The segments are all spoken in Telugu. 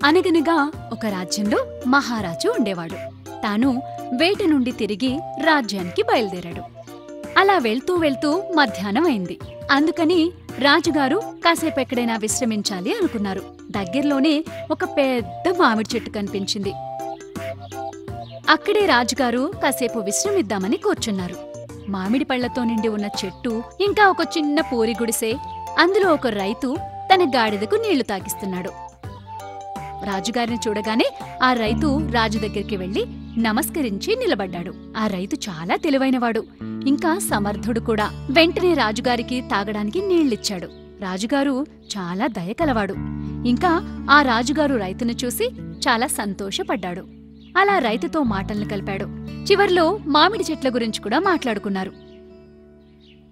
అనగనగా ఒక రాజ్యంలో మహారాజు ఉండేవాడు. తాను వేట నుండి తిరిగి రాజ్యానికి బయలుదేరాడు. అలా వెళ్తూ వెళ్తూ మధ్యాహ్నం అయింది. అందుకని రాజుగారు కాసేపెక్కడైనా విశ్రమించాలి అనుకున్నారు. దగ్గర్లోనే ఒక పెద్ద మామిడి చెట్టు కనిపించింది. అక్కడే రాజుగారు కాసేపు విశ్రమిద్దామని కూర్చున్నారు. మామిడి పళ్లతో నిండి ఉన్న చెట్టు, ఇంకా ఒక చిన్న పూరి గుడిసె, అందులో ఒక రైతు తన గాడిదకు నీళ్లు తాగిస్తున్నాడు. రాజుగారిని చూడగానే ఆ రైతు రాజు దగ్గరికి వెళ్లి నమస్కరించి నిలబడ్డాడు. ఆ రైతు చాలా తెలివైనవాడు, ఇంకా సమర్థుడు కూడా. వెంటనే రాజుగారికి తాగడానికి నీళ్లిచ్చాడు. రాజుగారు చాలా దయకలవాడు. ఇంకా ఆ రాజుగారు రైతును చూసి చాలా సంతోషపడ్డాడు. అలా రైతుతో మాటల్ని కలిపాడు. చివర్లో మామిడి చెట్ల గురించి కూడా మాట్లాడుకున్నారు.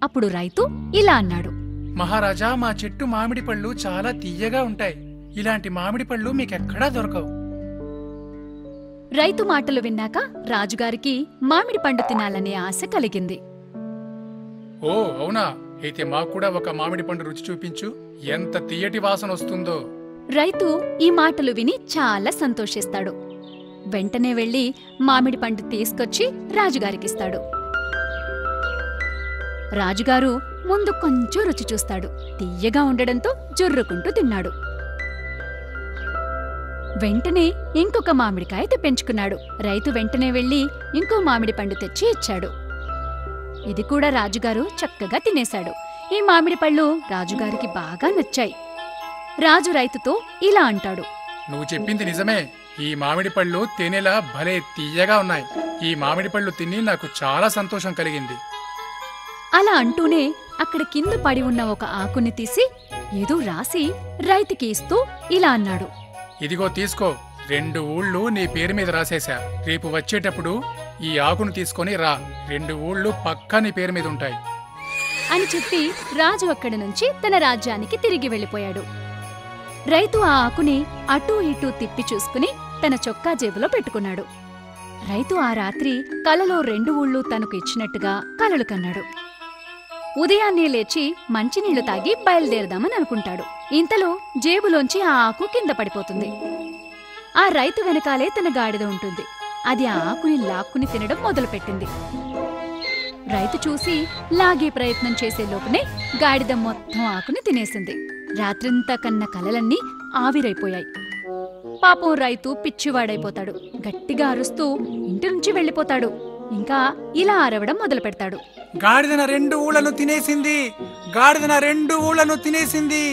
అప్పుడు రైతు ఇలా అన్నాడు: మహారాజా, మా చెట్టు మామిడి పళ్ళు చాలా తీయగా ఉంటాయి. ఇలాంటి మామిడి పళ్ళు మీకెక్కడా దొరకవు. రైతు మాటలు విన్నాక రాజుగారికి మామిడి పండు తినాలనే ఆశ కలిగింది. ఓ అవునా, అయితే మాకు కూడా ఒక మామిడి పండు రుచి చూపించు. ఎంత తీయటి వాసన వస్తుందో. రైతు ఈ మాటలు విని చాలా సంతోషిస్తాడు. వెంటనే వెళ్లి మామిడి పండు తీసుకొచ్చి రాజుగారికిస్తాడు. రాజుగారు ముందు కొంచెం రుచి చూస్తాడు. తీయగా ఉండడంతో జుర్రుకుంటూ తిన్నాడు. వెంటనే ఇంకొక మామిడికాయ తెప్పించుకున్నాడు. రైతు వెంటనే వెళ్లి ఇంకో మామిడి పండు తెచ్చి ఇచ్చాడు. ఇది కూడా రాజుగారు చక్కగా తినేశాడు. ఈ మామిడి పళ్ళు రాజుగారికి బాగా నచ్చాయి. రాజు రైతుతో ఇలా అంటాడు: నువ్వు చెప్పింది నిజమే. ఈ మామిడి పళ్ళు తేనెలా భలే తీయగా ఉన్నాయి. ఈ మామిడి పళ్ళు తిని నాకు చాలా సంతోషం కలిగింది. అలా అంటూనే అక్కడ కింద పడి ఉన్న ఒక ఆకుని తీసి ఏదో రాసి రైతుకి ఇస్తూ ఇలా అన్నాడు: ఇదిగో తీసుకో, 2 ఊళ్ళు నీ పేరు మీద రాసేశా. రేపు వచ్చేటప్పుడు ఈ ఆకును తీసుకొని రా. 2 ఊళ్ళు పక్కా నీ పేరు మీద ఉంటాయి అని చెప్పి రాజు అక్కడి నుంచి తన రాజ్యానికి తిరిగి వెళ్ళిపోయాడు. రైతు ఆ ఆకుని అటూ ఇటూ తిప్పి చూసుకుని తన చొక్కా జేబులో పెట్టుకున్నాడు. రైతు ఆ రాత్రి కలలో 2 ఊళ్ళు తనకు ఇచ్చినట్టుగా కలలు కన్నాడు. ఉదయాన్నే లేచి మంచినీళ్లు తాగి బయలుదేరదామని అనుకుంటాడు. ఇంతలో జేబులోంచి ఆ ఆకు కింద పడిపోతుంది. ఆ రైతు వెనకాలే తన గాడిద ఉంటుంది. అది ఆ ఆకుని లాక్కుని తినడం మొదలుపెట్టింది. రైతు చూసి లాగే ప్రయత్నం చేసే లోపునే గాడిద మొత్తం ఆకుని తినేసింది. రాత్రింతా కన్న కలలన్నీ ఆవిరైపోయాయి. పాపం రైతు పిచ్చివాడైపోతాడు. గట్టిగా అరుస్తూ ఇంటి నుంచి వెళ్లిపోతాడు. ఇంకా ఇలా అరవడం మొదలు పెడతాడు: గాడిదన 2 ఊళ్ళను తినేసింది, గాడిదన 2 ఊళ్ళను తినేసింది.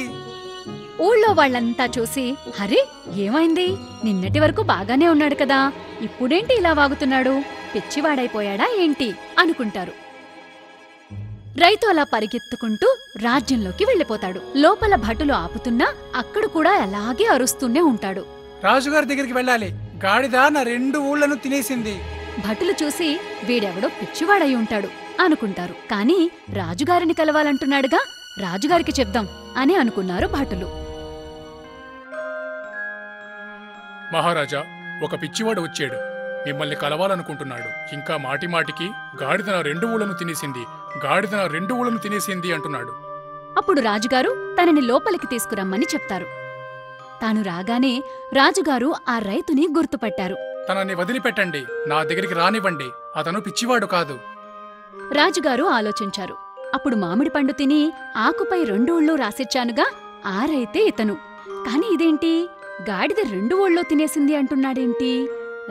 ఊళ్ళో వాళ్లంతా చూసి, హరే ఏమైంది? నిన్నటి వరకు బాగానే ఉన్నాడు కదా, ఇప్పుడేంటి ఇలా వాగుతున్నాడు? పిచ్చివాడైపోయాడా ఏంటి అనుకుంటారు. రైతు అలా పరిగెత్తుకుంటూ రాజ్యంలోకి వెళ్లిపోతాడు. లోపల భటులు ఆపుతున్నా అక్కడ కూడా అలాగే అరుస్తూనే ఉంటాడు. రాజుగారి దగ్గరికి వెళ్ళాలి, గాడిద నా 2 ఊళ్ళను తినేసింది. భటులు చూసి వీడెవడో పిచ్చివాడై ఉంటాడు అనుకుంటారు. కాని రాజుగారిని కలవాలంటున్నాడుగా, రాజుగారికి చెప్దాం అని అనుకున్నారు భటులు. మహారాజా, ఒక పిచ్చివాడు వచ్చాడు. మిమ్మల్ని కలవాలనుకుంటున్నాడు. ఇంకా మాటిమాటికి గాడిద నా 2 ఊళ్ళను తినేసింది, గాడిద నా 2 ఊళ్ళను తినేసింది అంటున్నాడు. అప్పుడు రాజుగారు తనని లోపలికి తీసుకురమ్మని చెప్తారు. తాను రాగానే రాజుగారు ఆ రైతుని గుర్తుపట్టారు. తనని వదిలిపెట్టండి, నా దగ్గరికి రానివ్వండి. అతను పిచ్చివాడు కాదు. రాజుగారు ఆలోచించారు. అప్పుడు మామిడి పండు తిని ఆకుపై 2 ఊళ్ళు రాసిచ్చానుగా, ఆ రైతే ఇతను. కాని ఇదేంటి, గాడిద 2 ఊళ్ళో తినేసింది అంటున్నాడేంటి?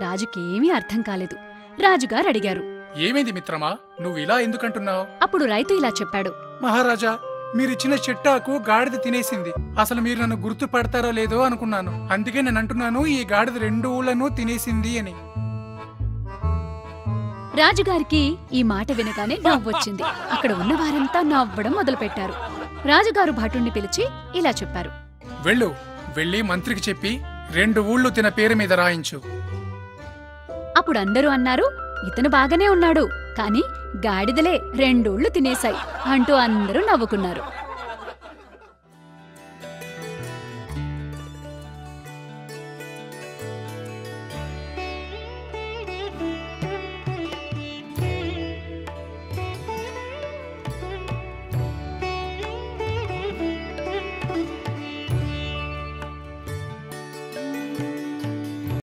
రాజుకేమీ అర్థం కాలేదు. రాజుగారు అడిగారు: ఏమైంది మిత్రమా, నువ్వు ఇలా ఎందుకంటున్నావు? అప్పుడు రైతు ఇలా చెప్పాడు: మహారాజా, మీరిచ్చిన చెట్టాకు గాడిద తినేసింది. అసలు మీరు నన్ను గుర్తుపడతారో లేదో అనుకున్నాను. అందుకే నేను అంటున్నాను, ఈ గాడిద 2 ఊళ్ళను తినేసింది అని. రాజుగారికి ఈ మాట వినగానే నవ్వొచ్చింది. అక్కడ ఉన్న వారంతా నవ్వడం మొదలుపెట్టారు. రాజుగారు భటుణ్ణి పిలిచి ఇలా చెప్పారు: వెళ్ళి మంత్రికి చెప్పి 2 ఊళ్ళు తిన పేరు మీద రాయించు. అప్పుడు అందరూ అన్నారు: ఇతను బాగానే ఉన్నాడు, కాని గాడిదలే 2 ఊళ్ళు తినేశాయి అంటూ అందరూ నవ్వుకున్నారు.